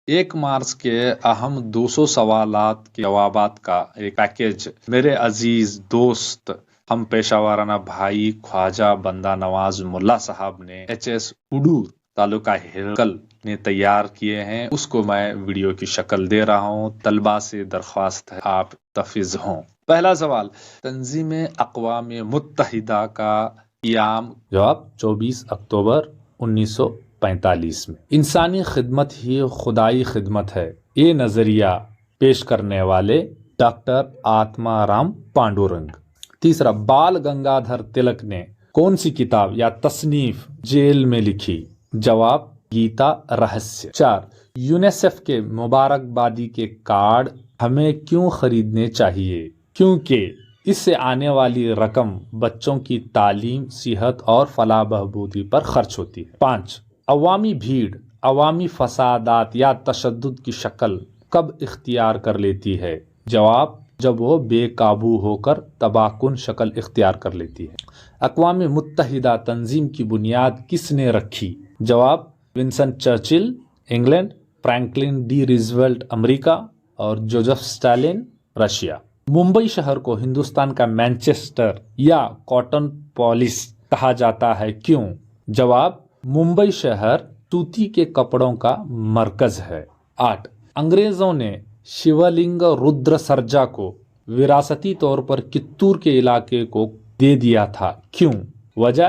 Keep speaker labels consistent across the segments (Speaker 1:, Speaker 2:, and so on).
Speaker 1: 1 مارچ کے اہم 200 سوالات کے جوابات کا ایک پیکیج میرے عزیز دوست ہم پیشہ وارانہ بھائی خواجہ بندہ نواز ملا صاحب نے HS اڈو تعلقہ ہرکل نے تیار کیے ہیں، اس کو میں ویڈیو کی شکل دے رہا ہوں۔ طلبہ سے درخواست ہے آپ تفض ہوں۔ پہلا سوال، تنظیم اقوام متحدہ کا قیام جواب 24 اکتوبر 1945 میں۔ انسانی خدمت ہی خدائی خدمت ہے، یہ نظریہ پیش کرنے والے ڈاکٹر آتما رام پانڈورنگ۔ تیسرا، بال گنگادھر تلک نے کون سی کتاب یا تصنیف جیل میں لکھی؟ جواب گیتا رہسیہ۔ 4، یونیسیف کے مبارکبادی کے کارڈ ہمیں کیوں خریدنے چاہیے؟ کیونکہ اس سے آنے والی رقم بچوں کی تعلیم، صحت اور فلاح بہبودی پر خرچ ہوتی ہے۔ 5، عوامی بھیڑ عوامی فسادات یا تشدد کی شکل کب اختیار کر لیتی ہے؟ جواب جب وہ بے قابو ہو کر تباہ کن شکل اختیار کر لیتی ہے۔ اقوام متحدہ تنظیم کی بنیاد کس نے رکھی؟ جواب Winston Churchill England, Franklin D Roosevelt امریکہ اور جوزف اسٹالن رشیا۔ ممبئی شہر کو ہندوستان کا مانچسٹر یا کاٹن پالس کہا جاتا ہے، کیوں؟ جواب ممبئی شہر سوتی کے کپڑوں کا مرکز ہے۔ 8، انگریزوں نے شیولنگ رودر سرجا کو وراثتی طور پر کتور کے علاقے کو دے دیا تھا، کیوں؟ وجہ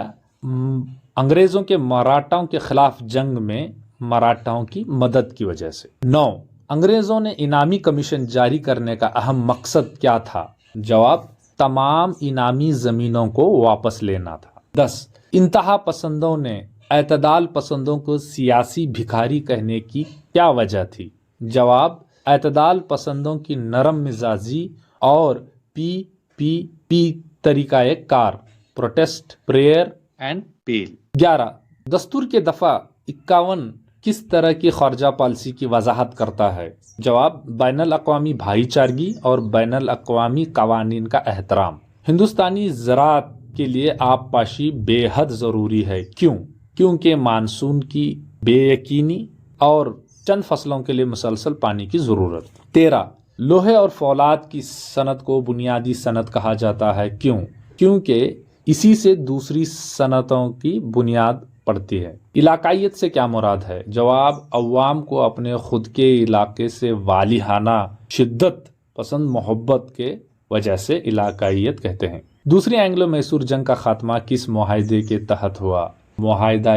Speaker 1: انگریزوں کے مراٹھاؤں کے خلاف جنگ میں مراٹھاؤں کی مدد کی وجہ سے۔ 9، انگریزوں نے انعامی کمیشن جاری کرنے کا اہم مقصد کیا تھا؟ جواب تمام انعامی زمینوں کو واپس لینا تھا۔ 10، انتہا پسندوں نے اعتدال پسندوں کو سیاسی بھکاری کہنے کی کیا وجہ تھی؟ جواب اعتدال پسندوں کی نرم مزاجی اور PPP طریقہ کار، پروٹیسٹ، پریئر اینڈ پیل۔ 11، دستور کے دفعہ 51 کس طرح کی خارجہ پالیسی کی وضاحت کرتا ہے؟ جواب بین الاقوامی بھائی چارگی اور بین الاقوامی قوانین کا احترام۔ ہندوستانی زراعت کے لیے آب پاشی بے حد ضروری ہے، کیوں؟ کیونکہ مانسون کی بے یقینی اور چند فصلوں کے لیے مسلسل پانی کی ضرورت۔ 13، لوہے اور فولاد کی صنعت کو بنیادی صنعت کہا جاتا ہے، کیوں؟ کیونکہ اسی سے دوسری صنعتوں کی بنیاد پڑتی ہے۔ علاقائیت سے کیا مراد ہے؟ جواب عوام کو اپنے خود کے علاقے سے والہانہ شدت پسند محبت کے وجہ سے علاقائیت کہتے ہیں۔ دوسری اینگلو میسور جنگ کا خاتمہ کس معاہدے کے تحت ہوا؟ معاہدہ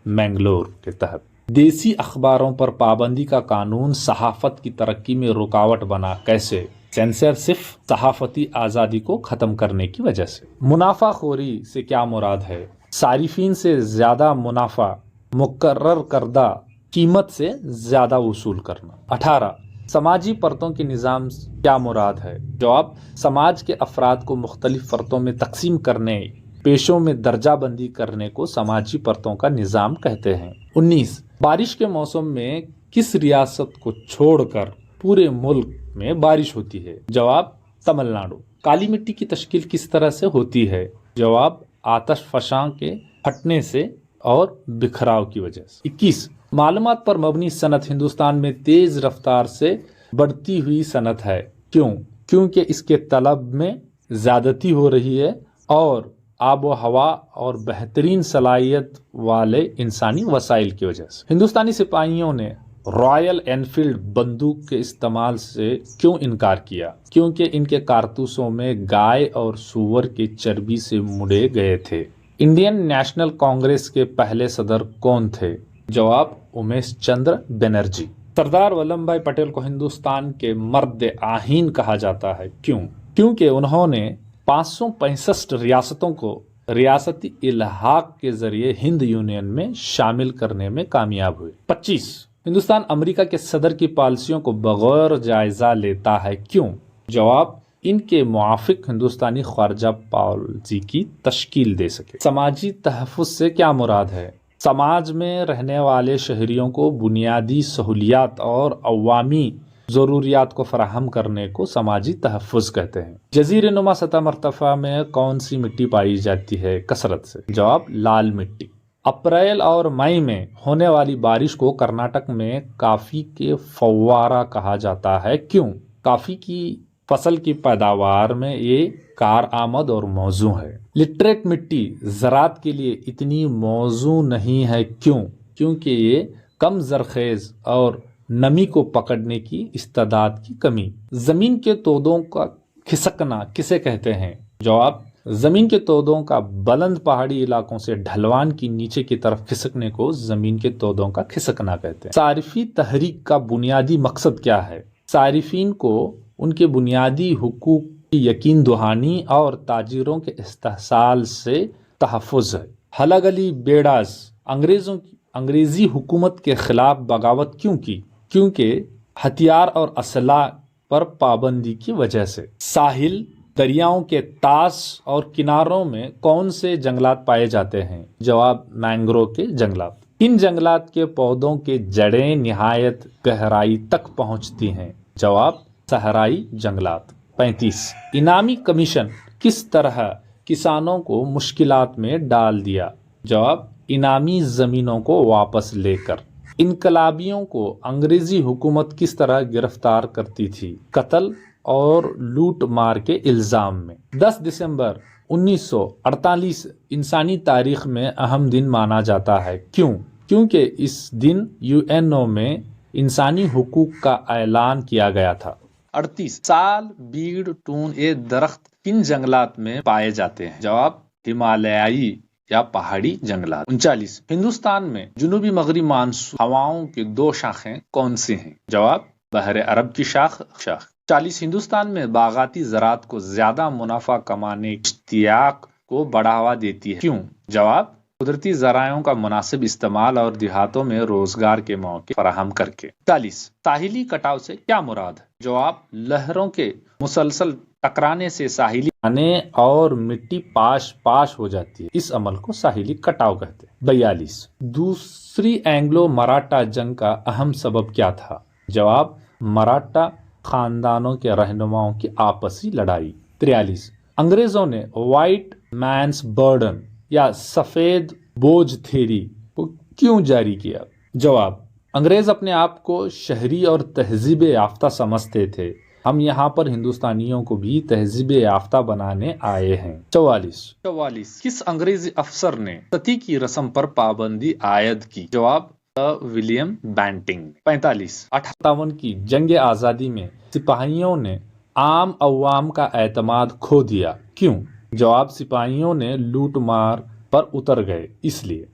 Speaker 1: مینگلور کے تحت۔ دیسی اخباروں پر پابندی کا قانون صحافت کی ترقی میں رکاوٹ بنا، کیسے؟ سینسرشپ صحافتی آزادی کو ختم کرنے کی وجہ سے۔ منافع خوری سے کیا مراد ہے؟ صارفین سے زیادہ منافع مقرر کردہ قیمت سے زیادہ وصول کرنا۔ 18، سماجی پرتوں کے نظام کیا مراد ہے؟ جواب سماج کے افراد کو مختلف پرتوں میں تقسیم کرنے، پیشوں میں درجہ بندی کرنے کو سماجی پرتوں کا نظام کہتے ہیں۔ 19، بارش کے موسم میں کس ریاست کو چھوڑ کر پورے ملک میں بارش ہوتی ہے؟ جواب تمل ناڈو۔ کالی مٹی کی تشکیل کس طرح سے ہوتی ہے؟ جواب آتش فشاں کے پھٹنے سے اور بکھراؤ کی وجہ سے۔ 21، معلومات پر مبنی صنعت ہندوستان میں تیز رفتار سے بڑھتی ہوئی صنعت ہے، کیوں؟ کیونکہ اس کے طلب میں زیادتی ہو رہی ہے اور آب و ہوا اور بہترین صلاحیت والے انسانی وسائل کی وجہ سے۔ ہندوستانی سپاہیوں نے رائل اینفیلڈ بندوق کے استعمال سے کیوں انکار کیا؟ کیونکہ ان کے کارتوسوں میں گائے اور سور کی چربی سے مڑے گئے تھے۔ انڈین نیشنل کانگریس کے پہلے صدر کون تھے؟ جواب امیش چندر بنرجی۔ سردار ولبھ بھائی پٹیل کو ہندوستان کے مرد آئین کہا جاتا ہے، کیوں؟ کیونکہ انہوں نے 565 ریاستوں کو ریاستی الحاق کے ذریعے ہند یونین میں شامل کرنے میں کامیاب ہوئے۔ 25، ہندوستان امریکہ کے صدر کی پالیسیوں کو بغیر جائزہ لیتا ہے، کیوں؟ جواب ان کے موافق ہندوستانی خارجہ پالیسی کی تشکیل دے سکے۔ سماجی تحفظ سے کیا مراد ہے؟ سماج میں رہنے والے شہریوں کو بنیادی سہولیات اور عوامی ضروریات کو فراہم کرنے کو سماجی تحفظ کہتے ہیں۔ جزیرے نما سطح مرتفع میں کون سی مٹی پائی جاتی ہے کثرت سے؟ جواب لال مٹی۔ अप्रैल और मई में होने वाली बारिश को कर्नाटक में काफी के फव्वारा कहा जाता है। क्यों? काफी की फसल की पैदावार में ये कारआमद और मौजू है। लिटरेट मिट्टी ज़रात के लिए इतनी मौजू नहीं है। क्यों? क्योंकि ये कम जरखेज और नमी को पकड़ने की इस्तादाद की कमी। जमीन के तोदों का खिसकना किसे कहते हैं? जवाब, जमीन के तोदों का बुलंद पहाड़ी इलाकों से ढलवान की नीचे की तरफ खिसकने को जमीन के तोदों का खिसकना कहते हैं। सारिफी तहरीक का बुनियादी मकसद क्या है? सारिफीन को उनके बुनियादी हुकूक की यकीन दहानी और ताजिरों के इस्तेहसाल से तहफ़्फ़ुज़ है। हलग अली बेडास अंग्रेजी हुकूमत के खिलाफ बगावत क्यों की? क्योंकि हथियार और असला पर पाबंदी की वजह से। साहिल दरियाओं के तास और किनारों में कौन से जंगलात पाए जाते हैं? जवाब, मैंग्रोव के जंगलात। इन जंगलात के पौधों के जड़ें निहायत गहराई तक पहुंचती हैं। जवाब, सहराई जंगलात। 35 इनामी कमीशन किस तरह किसानों को मुश्किलात में डाल दिया? जवाब, इनामी जमीनों को वापस लेकर। इनकलाबियों को अंग्रेजी हुकूमत किस तरह गिरफ्तार करती थी? कत्ल और लूट मार के इल्जाम में। 10 दिसंबर 1948 इंसानी तारीख में अहम दिन माना जाता है। क्यों? क्योंकि इस दिन यूएनओ में इंसानी हुकूक का ऐलान किया गया था। 38 साल बीड़ टून ये दरख्त किन जंगलात में पाए जाते हैं? जवाब, हिमालयाई या पहाड़ी जंगलात। 39 हिंदुस्तान में जुनूबी मगरी मानसून हवाओं की 2 शाखें कौन सी हैं? जवाब, बहर अरब की शाख। 40 हिंदुस्तान में बागाती ज़रात को ज्यादा मुनाफा कमाने की इश्तियाक को बढ़ावा देती है। क्यों? जवाब, कुदरती ज़रायों का मुनासिब इस्तेमाल और देहातों में रोजगार के मौके फराहम करके। 41 साहिली कटाव से क्या मुराद है? जवाब, लहरों के मुसलसल टकराने से साहिली आने और मिट्टी पाश पाश हो जाती है। इस अमल को साहिली कटाव कहते हैं। 42 दूसरी एंग्लो मराठा जंग का अहम सबब क्या था? जवाब, मराठा खानदानों के रहनुमाओं की आपसी लड़ाई। 43 अंग्रेजों ने व्हाइट मैन्स बर्डन या सफेद बोझ थ्योरी को क्यों जारी किया? जवाब, अंग्रेज अपने आप को शहरी और तहजीब याफ्ता समझते थे। हम यहाँ पर हिंदुस्तानियों को भी तहजीब याफ्ता बनाने आए हैं। 44 किस अंग्रेजी अफसर ने सती की रस्म पर पाबंदी आयद की? जवाब, विलियम बैंटिंग। 45 58 की जंग आज़ादी में सिपाहियों ने आम अवाम का एतमाद खो दिया। क्यों? जवाब, सिपाहियों ने लूट मार पर उतर गए इसलिए।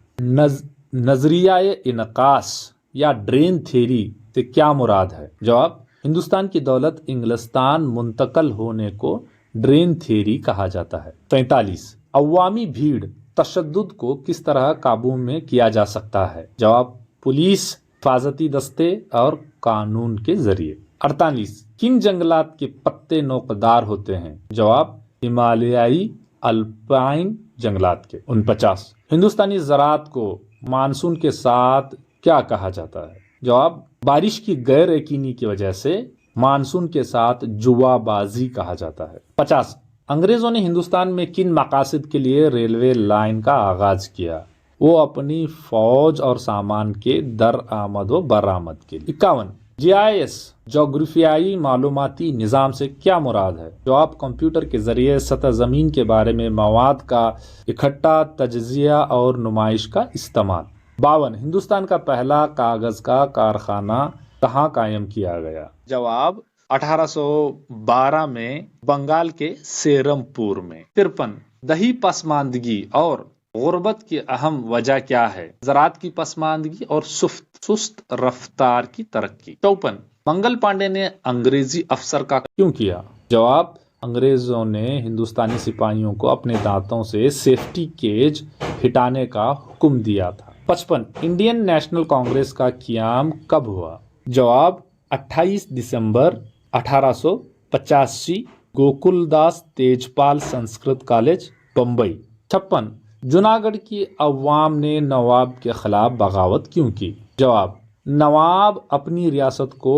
Speaker 1: नजरियाए इनकास या ड्रेन थ्योरी से क्या मुराद है? जवाब, हिंदुस्तान की दौलत इंग्लिस्तान मुंतकल होने को ड्रेन थ्योरी कहा जाता है। 43 अवामी भीड़ तशद्दुद को किस तरह काबू में किया जा सकता है? जवाब, पुलिस, हिफाजती दस्ते और कानून के जरिए। 48 किन जंगलात के पत्ते नोकदार होते हैं? जवाब, हिमालयाई अल्पाइन जंगलात के। 49 हिंदुस्तानी ज़रात को मानसून के साथ क्या कहा जाता है? जवाब, बारिश की गैर यकीनी की वजह से मानसून के साथ जुआबाजी कहा जाता है। 50 अंग्रेजों ने हिंदुस्तान में किन मकासद के लिए रेलवे लाइन का आगाज किया? वो अपनी फौज और सामान के दरआमद व बरामद के लिए। 51 GIS जोग्राफियाई मालूमाती निज़ाम से क्या मुराद है? जवाब, कंप्यूटर के जरिए सतह ज़मीन के बारे में मवाद का इकट्ठा, तज्जिया और नुमाइश का इस्तेमाल। 52 हिंदुस्तान का पहला कागज का कारखाना कहाँ कायम किया गया? जवाब, 1812 में बंगाल के सेरमपुर में। 53 दही पसमानदगी और गुर्बत की अहम वजह क्या है? ज़रात की पसमानदगी और सुस्त रफ्तार की तरक्की। 54 मंगल पांडे ने अंग्रेजी अफसर का क्यों किया? जवाब, अंग्रेजों ने हिंदुस्तानी सिपाहियों को अपने दांतों से सेफ्टी केज हटाने का हुक्म दिया था। 55 इंडियन नेशनल कांग्रेस का क़याम कब हुआ? जवाब, 28 दिसंबर 1885 गोकुलदास तेजपाल संस्कृत कॉलेज बम्बई। 56 जूनागढ़ की अवाम ने नवाब के खिलाफ बगावत क्यों की? जवाब, नवाब अपनी रियासत को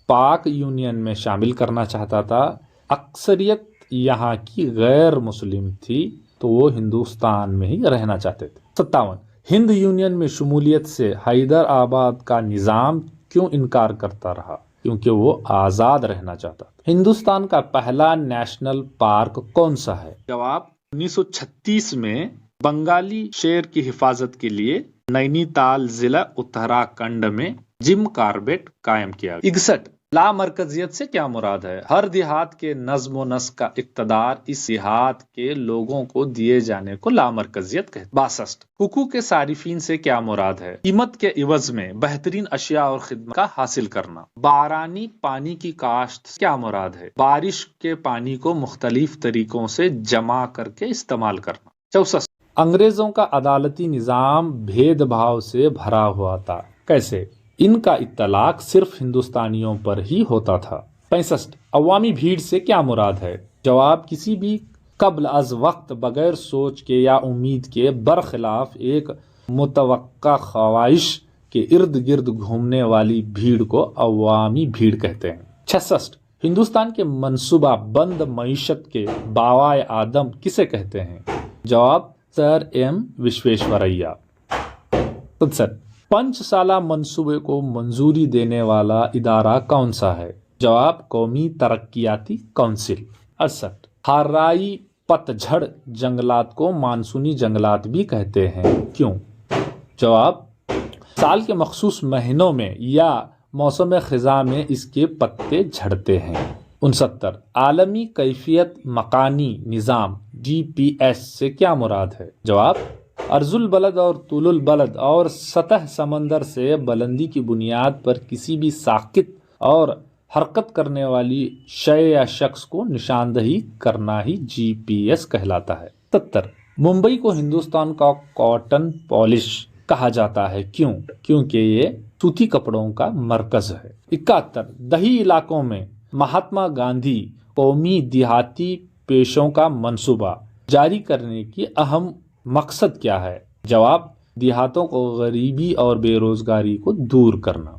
Speaker 1: पाक यूनियन में शामिल करना चाहता था। अक्सरियत यहाँ की गैर मुस्लिम थी तो वो हिंदुस्तान में ही रहना चाहते थे। 57 ہند یونین میں شمولیت سے حیدر آباد کا نظام کیوں انکار کرتا رہا؟ کیونکہ وہ آزاد رہنا چاہتا تھا۔ ہندوستان کا پہلا نیشنل پارک کون سا ہے؟ جواب 1936 میں بنگالی شیر کی حفاظت کے لیے نینی تال ضلع اتراکھنڈ میں جم کاربیٹ قائم کیا۔ 61 لامرکزیت سے کیا مراد ہے؟ ہر دیہات کے نظم و نسق کا اقتدار اس دیہات کے لوگوں کو دیے جانے کو لامرکزیت کہتے ہیں۔ 62 حقوق صارفین سے کیا مراد ہے؟ قیمت کے عوض میں بہترین اشیاء اور خدمات کا حاصل کرنا۔ بارانی پانی کی کاشت سے کیا مراد ہے؟ بارش کے پانی کو مختلف طریقوں سے جمع کر کے استعمال کرنا۔ 64 انگریزوں کا عدالتی نظام بھید بھاؤ سے بھرا ہوا تھا، کیسے؟ ان کا اطلاق صرف ہندوستانیوں پر ہی ہوتا تھا۔ 65 عوامی بھیڑ سے کیا مراد ہے؟ جواب کسی بھی قبل از وقت بغیر سوچ کے یا امید کے برخلاف ایک متوقع خواہش کے ارد گرد گھومنے والی بھیڑ کو عوامی بھیڑ کہتے ہیں۔ 66 ہندوستان کے منصوبہ بند معیشت کے باوائے آدم کسے کہتے ہیں؟ جواب سر ایم وشویشوریا۔ 67 5 سالہ منصوبے کو منظوری دینے والا ادارہ کون سا ہے؟ جواب قومی ترقیاتی کونسل۔ 68 خارائی پت جھڑ جنگلات کو مانسونی جنگلات بھی کہتے ہیں، کیوں؟ جواب سال کے مخصوص مہینوں میں یا موسم خزاں میں اس کے پتے جھڑتے ہیں۔ 69 عالمی کیفیت مکانی نظام GPS سے کیا مراد ہے؟ جواب عرض البلد اور طول البلد اور سطح سمندر سے بلندی کی بنیاد پر کسی بھی ساکت اور حرکت کرنے والی شے یا شخص کو نشاندہی کرنا ہی GPS کہلاتا ہے۔ 70 ممبئی کو ہندوستان کا کاٹن پالش کہا جاتا ہے، کیوں؟ کیونکہ یہ سوتی کپڑوں کا مرکز ہے۔ 71 دیہی علاقوں میں مہاتما گاندھی قومی دیہاتی پیشوں کا منصوبہ جاری کرنے کی اہم مقصد کیا ہے؟ جواب دیہاتوں کو غریبی اور بے روزگاری کو دور کرنا،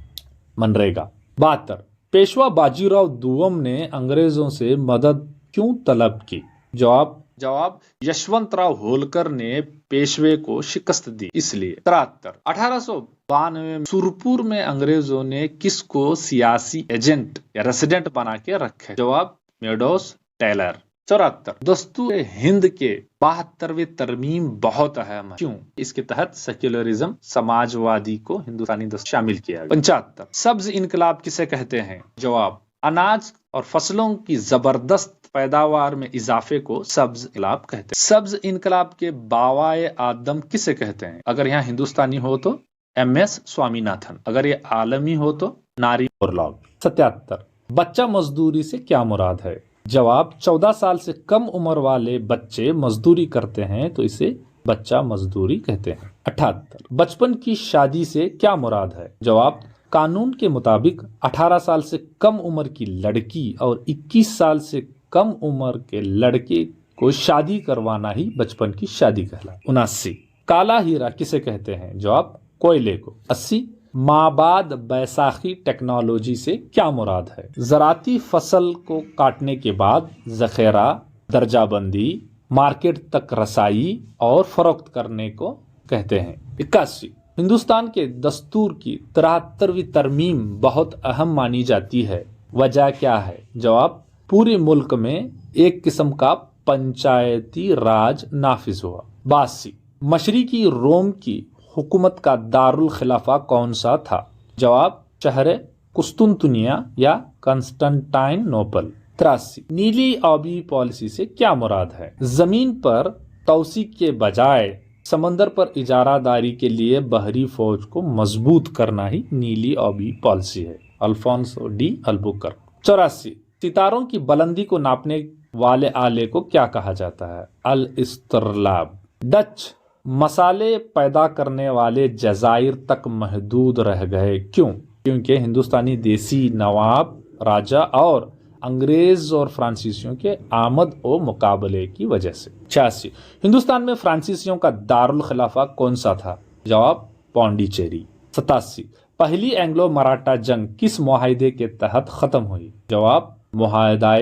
Speaker 1: منریگا۔ 72 پیشوا باجی راؤ دوم نے انگریزوں سے مدد کیوں طلب کی؟ جواب یشونت راؤ ہولکر نے پیشوے کو شکست دی، اس لیے۔ 73 1892 میں سورپور میں انگریزوں نے کس کو سیاسی ایجنٹ یا ریسیڈنٹ بنا کے رکھے؟ جواب میڈوز ٹیلر۔ 74 دستور ہند کے 72ویں ترمیم بہت اہم ہے، کیوں؟ اس کے تحت سیکولرزم سماجوادی کو ہندوستانی دستور شامل کیا گیا۔ 75 سبز انقلاب کسے کہتے ہیں؟ جواب اناج اور فصلوں کی زبردست پیداوار میں اضافے کو سبز انقلاب کہتے ہیں۔ سبز انقلاب کے باوائے آدم کسے کہتے ہیں؟ اگر یہاں ہندوستانی ہو تو MS سوامی ناتھن، اگر یہ عالمی ہو تو ناری بورلاگ۔ 77 بچہ مزدوری سے کیا مراد ہے؟ جواب 14 سال سے کم عمر والے بچے مزدوری کرتے ہیں تو اسے بچہ مزدوری کہتے ہیں۔ 78 بچپن کی شادی سے کیا مراد ہے؟ جواب قانون کے مطابق 18 سال سے کم عمر کی لڑکی اور 21 سال سے کم عمر کے لڑکے کو شادی کروانا ہی بچپن کی شادی کہلاتا ہے۔ 79 کالا ہیرا کسے کہتے ہیں؟ جواب کوئلے کو۔ 80 مابعد بیساکھی ٹیکنالوجی سے کیا مراد ہے؟ زراعتی فصل کو کاٹنے کے بعد ذخیرہ، درجہ بندی، مارکیٹ تک رسائی اور فروخت کرنے کو کہتے ہیں۔ 81 ہندوستان کے دستور کی 73ویں ترمیم بہت اہم مانی جاتی ہے، وجہ کیا ہے؟ جواب پورے ملک میں ایک قسم کا پنچایتی راج نافذ ہوا۔ 82 مشرقی روم کی حکومت کا دارالخلافہ کون سا تھا؟ جواب شہر قسطنطنیہ یا کنسٹنٹائن نوپل۔ 83 نیلی آبی پالیسی سے کیا مراد ہے؟ زمین پر توسیع کے بجائے سمندر پر اجارہ داری کے لیے بحری فوج کو مضبوط کرنا ہی نیلی آبی پالیسی ہے، الفونسو ڈی البوکرک۔ 84 ستاروں کی بلندی کو ناپنے والے آلے کو کیا کہا جاتا ہے؟ الاسترلاب۔ ڈچ مسالے پیدا کرنے والے جزائر تک محدود رہ گئے، کیوں؟ کیونکہ ہندوستانی دیسی نواب راجا اور انگریز اور فرانسیسیوں کے آمد و مقابلے کی وجہ سے۔ 86 ہندوستان میں فرانسیسیوں کا دارالخلافہ کون سا تھا؟ جواب پونڈیچیری۔ 87 پہلی اینگلو مراٹھا جنگ کس معاہدے کے تحت ختم ہوئی؟ جواب معاہدہ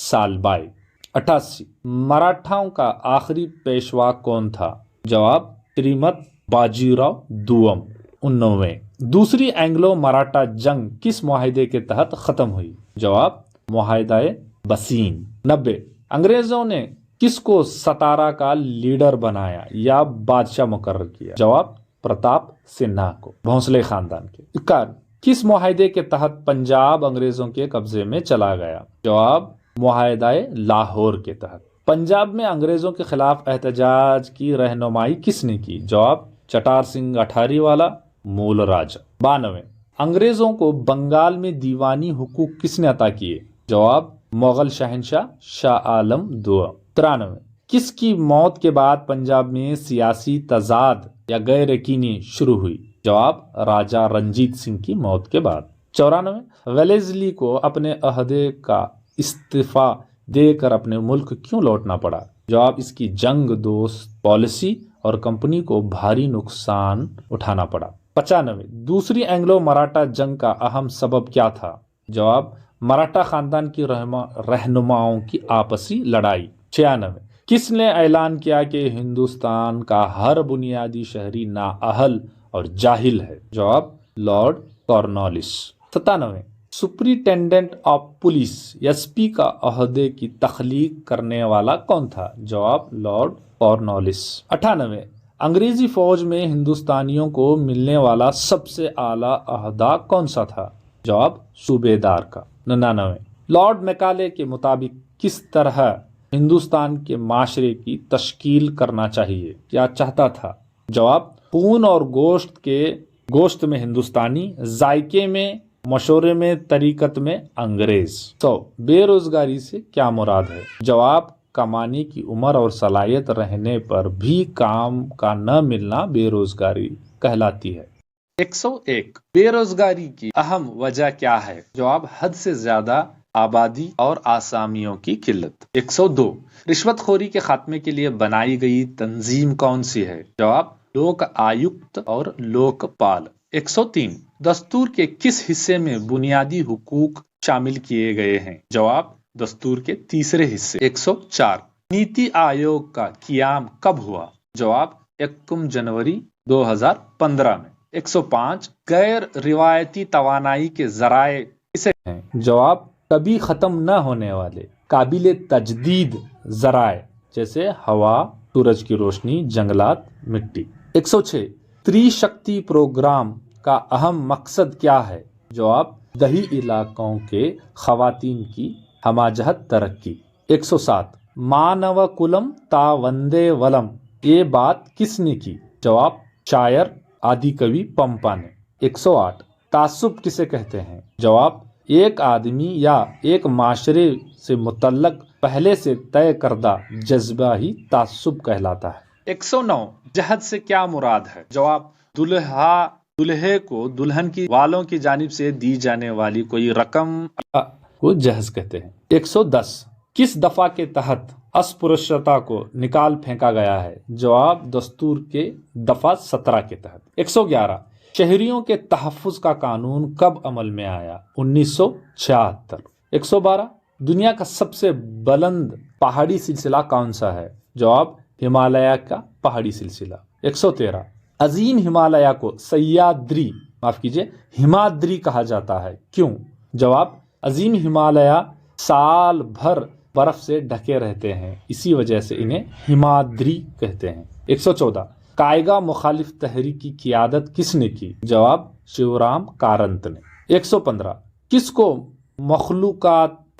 Speaker 1: سالبائی۔ 88 مراٹھاؤں کا آخری پیشوا کون تھا؟ جواب شریمت बाजीराव दुआम। 19वें, दूसरी एंग्लो मराठा जंग किस मुआहिदे के तहत खत्म हुई? जवाब, मुआहिदा-ए बसीन। 90, अंग्रेजों ने किसको सतारा का लीडर बनाया या बादशाह मुकर्रर किया? जवाब, प्रताप सिन्हा को, भोंसले खानदान के। 51, किस मुआहिदे के तहत पंजाब अंग्रेजों के कब्जे में चला गया? जवाब, मुआहिदा-ए लाहौर के तहत। पंजाब में अंग्रेजों के खिलाफ एहतजाज की रहनुमाई किसने की? जवाब, चटार सिंह अठारीवाला, मूल राजा। 92, अंग्रेजों को बंगाल में दीवानी हुकूक किसने अता किए? जवाब, मुगल शहनशाह शाह आलम दुआ। 93, किसकी मौत के बाद पंजाब में सियासी तजाद या गैर यकीनी शुरू हुई? जवाब, राजा रंजीत सिंह की मौत के बाद। 94, वेलेस्ली को अपने अहदे का इस्तीफा देकर अपने मुल्क क्यों लौटना पड़ा? जवाब, इसकी जंग दोस्त पॉलिसी और कंपनी को भारी नुकसान उठाना पड़ा। 95, दूसरी एंग्लो मराठा जंग का अहम सबब क्या था? जवाब, मराठा खानदान की रहनुमाओं की आपसी लड़ाई। 96, किसने ऐलान किया कि हिंदुस्तान का हर बुनियादी शहरी नाअहल और जाहिल है? जवाब, Lord Cornwallis. 97, superintendent of police SP का अहदे की तख्लीक करने वाला कौन था? जवाब, लॉर्ड कॉर्नवालिस। 98, अंग्रेजी फौज में हिंदुस्तानियों को मिलने वाला सबसे आला अहदा कौन सा था? जवाब, सूबेदार का। 99, लॉर्ड मैकाले के मुताबिक किस तरह हिंदुस्तान के माशरे की तश्कील करना चाहिए या चाहता था? जवाब, खून और गोश्त में हिंदुस्तानी, जायके में, मशोरे में, तरीकत में अंग्रेज। तो बेरोजगारी से क्या मुराद है? जवाब, कमाने की उम्र और सलाहियत रहने पर भी काम का न मिलना बेरोजगारी कहलाती है। 101, बेरोजगारी की अहम वजह क्या है? जवाब, हद से ज्यादा आबादी और आसामियों की किल्लत। 102, रिश्वतखोरी के खात्मे के लिए बनाई गई तंजीम कौन सी है? जवाब, लोक आयुक्त और लोकपाल। 103, दस्तूर के किस हिस्से में बुनियादी हुकूक शामिल किए गए हैं? जवाब, दस्तूर के तीसरे हिस्से। 104, नीति आयोग का क़याम कब हुआ? जवाब, 1 जनवरी 2015 में। 105, गैर रिवायती तवानाई के जराए किसे हैं? जवाब, कभी खत्म न होने वाले काबिल तजदीद जराए जैसे हवा, सूरज की रोशनी, जंगलात, मिट्टी। 106, त्रिशक्ति प्रोग्राम का अहम मकसद क्या है? जवाब, दही इलाकों के खवातीन की हमाजहत तरक्की। 107, मानव कुलम ता वंदे वलम ये बात किसने की? जवाब, शायर आदि कवि पंपा ने। 108, तासुब किसे कहते हैं? जवाब, एक आदमी या एक माशरे से मुतल्लक पहले से तय करदा जज्बा ही तासुब कहलाता है। 109, जहद से क्या मुराद है? जवाब, दुल्हे को दुल्हन की वालों की जानिब से दी जाने वाली कोई रकम को जहज कहते हैं। 110, किस दफा के तहत अस्पृश्यता को निकाल फेंका गया है? जवाब, दस्तूर के दफा 17 के तहत। 111, शहरियों के तहफ़्फ़ुज़ का कानून कब अमल में आया? 1976। 112, दुनिया का सबसे बुलंद पहाड़ी सिलसिला कौन सा है? जवाब, हिमालय का पहाड़ी सिलसिला। 113, अजीम हिमालय को हिमाद्री कहा जाता है, क्यों? जवाब, अजीम हिमालय साल भर बर्फ से ढके रहते हैं, इसी वजह से इन्हें हिमाद्री कहते हैं। 114, कायगा मुखालिफ तहरीक की क़ियादत किसने की? जवाब, शिवराम कारंत ने। 115, किसको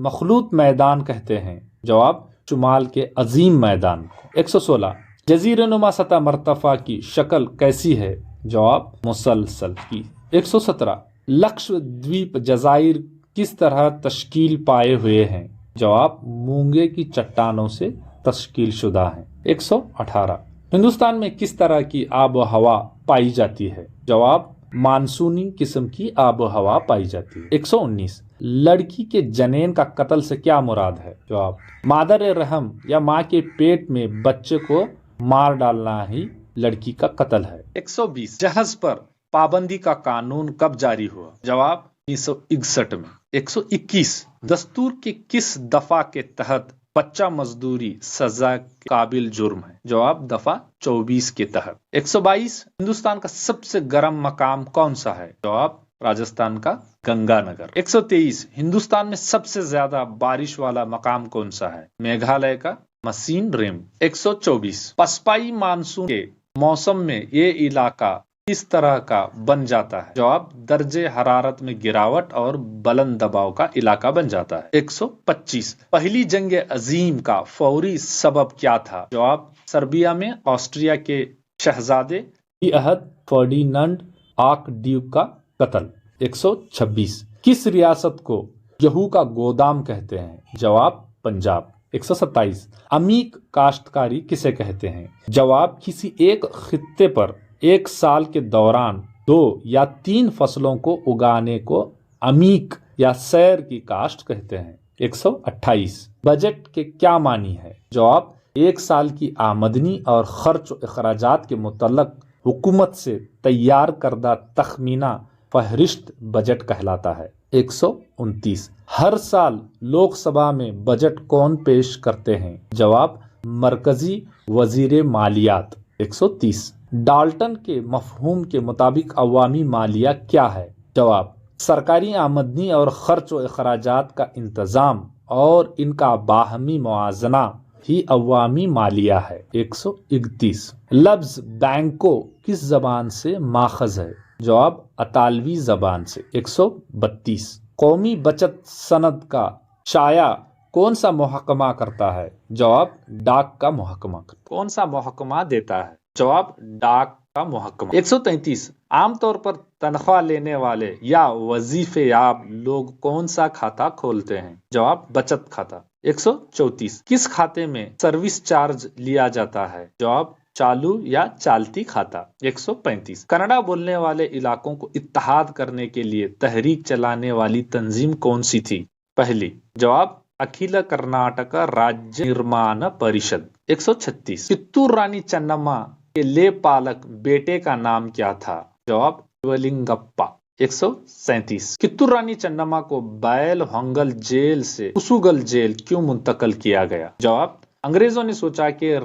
Speaker 1: मखलूत मैदान कहते हैं? जवाब, शुमाल के अजीम मैदान को। 116, जजीरनुमा सतह मरतफा की शक्ल कैसी है? जवाब, मुसलसल की। 117, लक्षद्वीप जजाइर किस तरह तश्कील पाए हुए हैं? जवाब, मूंगे की चट्टानों से तश्कील शुदा हैं। 118, हिंदुस्तान में किस तरह की आबो हवा पाई जाती है? जवाब, मानसूनी किस्म की आबो हवा पाई जाती है। 119, लड़की के जनेन का कत्ल से क्या मुराद है? जवाब, मादर रहम या माँ के पेट में बच्चे को मार डालना ही लड़की का कत्ल है। 120, जहाज पर पाबंदी का कानून कब जारी हुआ? जवाब, 1961 में। 121, दस्तूर के किस दफा के तहत बच्चा मजदूरी सजा के काबिल जुर्म है। जवाब दफा 24 के तहत। 122 हिंदुस्तान का सबसे गर्म मकाम कौन सा है? जवाब राजस्थान का गंगानगर। 123 हिंदुस्तान में सबसे ज्यादा बारिश वाला मकाम कौन सा है? मेघालय का मसीन रेम। 124 पसपाई मानसून के मौसम में ये इलाका किस तरह का बन जाता है? जवाब दर्जे हरारत में गिरावट और बुलंद दबाव का इलाका बन जाता है। 125 पहली जंग अजीम का फौरी सबब क्या था? जवाब सर्बिया में ऑस्ट्रिया के शहजादे अहद फर्डिनांड आर्कड्यूक का कत्ल। 126 किस रियासत को गेहूं का गोदाम कहते हैं? जवाब पंजाब। 127 अमीक काश्तकारी किसे कहते हैं? जवाब किसी एक खित्ते पर एक साल के दौरान 2 या 3 फसलों को उगाने को अमीक या सैर की काश्त कहते हैं। 128 बजट के क्या मानी है? जवाब एक साल की आमदनी और खर्च अखराजात के मुतल्लक हुकूमत से तैयार करदा तखमीना फहरिस्त बजट कहलाता है। 129 हर साल लोकसभा में बजट कौन पेश करते हैं? जवाब मरकजी वजीर मालियात। 130 डाल्टन के मफहूम के मुताबिक अवामी मालिया क्या है? जवाब सरकारी आमदनी और खर्च व अखराजात का इंतजाम और इनका बाहमी मुआजना ही अवामी मालिया है। 131 लफ्ज बैंको किस जबान से माखज है? जवाब अतालवी जबान से। 132 कौमी बचत सनद का शाया कौन सा महकमा करता है? जवाब डाक का महकमा। कौन सा महकमा देता है? जवाब डाक का महकमा। 133 आमतौर पर तनख्वाह लेने वाले या वजीफे याब लोग कौन सा खाता खोलते हैं? जवाब बचत खाता। 134 किस खाते में सर्विस चार्ज लिया जाता है? जवाब चालू या चालती खाता। 135 कन्नड़ा बोलने वाले इलाकों को इत्तेहाद करने के लिए तहरीक चलाने वाली तंजीम कौन सी थी? पहली। जवाब अखिल कर्नाटक राज्य निर्माण परिषद। 136 कित्तूर रानी चन्नम्मा के ले पालक बेटे का नाम क्या था? जवाब शिवलिंगप्पा। 137 कित्तूर रानी चन्नम्मा को बैल होंगल जेल से कुसुगल जेल क्यों मुंतकल किया गया? जवाब अंग्रेजों ने सोचा कि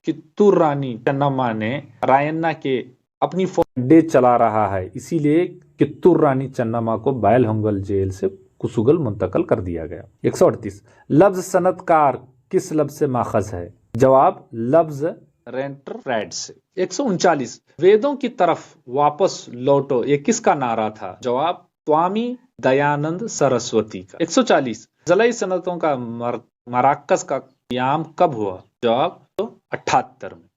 Speaker 1: कित्तूर रानी चन्नम्मा ने रायन्ना के अपनी फौज चला रहा है, इसीलिए कित्तूर रानी चन्नम्मा को बैल होंगल जेल से कुसुगल मुंतकल कर दिया गया। 138 लफ्ज सनतकार किस लफ्ज से माखज है? जवाब लफ्ज रेंटर से। 139 वेदों की तरफ वापस लौटो ये किसका नारा था? जवाब स्वामी दयानंद सरस्वती का। 140 जलाई सनतों का मराकस का क्याम कब हुआ? जवाब 78 में।